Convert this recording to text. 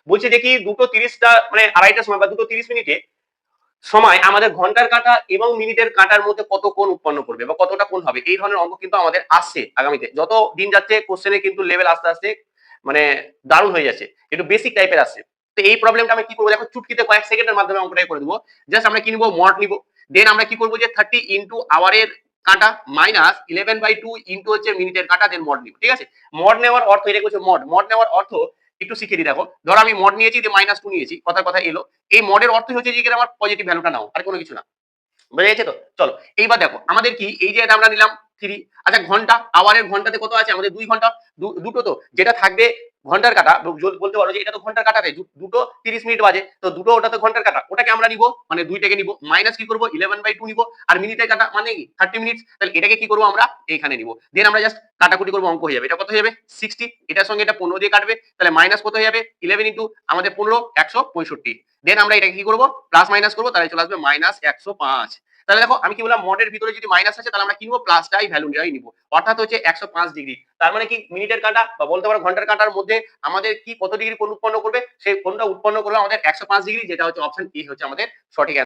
বলছে যে কি 2:30টা মানে আড়াইটার সময় বা 2:30 সময় আমাদের ঘন্টার কাঁটা এবং মিনিটের কাঁটার মধ্যে কত কোণ উৎপন্ন করবে বা কতটা কোণ হবে, এই ধরনের অঙ্ক কিন্তু আমাদের আসছে আগামীতে। যত দিন যাচ্ছে কোশ্চেনের কিন্তু লেভেল আস্তে আস্তে মানে দারুণ হয়ে যাচ্ছে, একটু বেসিক টাইপের আসছে। তো এই প্রবলেমটা আমি কি করবো দেখো, চুটকিতে কয়েক সেকেন্ডের মাধ্যমে অঙ্কটাই করে দেবো। জাস্ট আমরা কি নিবো, মড নিবো। দেন আমরা কি করবো যে 30 ইন্টু আওয়ারের কাঁটা মাইনাস 11/2 ইন্টু হচ্ছে মিনিটের কাঁটা, দেন মড নিবো। ঠিক আছে, মড নেওয়ার অর্থ, এটা হচ্ছে মড নেওয়ার অর্থ একটু শিখে দিই। দেখো ধরো আমি মড নিয়েছি যে -2 নিয়েছি, কথার কথা এলো। এই মডের অর্থ হচ্ছে যে এখানে আমার পজিটিভ ভ্যালুটা নাও, আর কোনো কিছু না। বোঝা যাচ্ছে তো? চলো এইবার দেখো আমাদের কি, এই যে এটা আমরা নিলাম 3। আচ্ছা ঘন্টা, আওয়ারের ঘন্টাতে কত আছে আমাদের? 2 ঘন্টা। দুটো তো যেটা থাকবে ঘন্টার কাটা, বলতে পারো যে এটা তো ঘন্টার কাটাতে 2:30 বাজে, তো দুটো ওটা তো ঘন্টার কাটা, ওটাকে আমরা নিব মানে 2টাকে নিব, মাইনাস কি করব 11/2 নিব, আর মিনিটের কাটা মানে কি 30 মিনিট, তাহলে এটাকে কি করব আমরা এইখানে নিব। দেন আমরা জাস্ট কাটাকুটি করব, অঙ্ক হয়ে যাবে। এটা কত হয়ে যাবে 60, এটার সঙ্গে এটা 15 দিয়ে কাটবে, তাহলে মাইনাস কত হয়ে যাবে 11 ইন্টু আমাদের 15 165। দেন আমরা এটাকে কি করব প্লাস মাইনাস করব, তাহলে চলে আসবে -105। তাহলে দেখো আমি কি বললাম, মডের ভিতরে যদি মাইনাস আছে তাহলে আমরা কি নিব, প্লাসটাই ভ্যালুটাই নিব, অর্থাৎ হচ্ছে 105 ডিগ্রি। তার মানে কি মিনিটের কাঁটা বা বলতে পারো ঘন্টার কাঁটার মধ্যে আমাদের কি কত ডিগ্রি কোণ উৎপন্ন করবে, সেই কোণটা উৎপন্ন করবে আমাদের 105 ডিগ্রি, যেটা হচ্ছে অপশন এ হচ্ছে আমাদের সঠিক।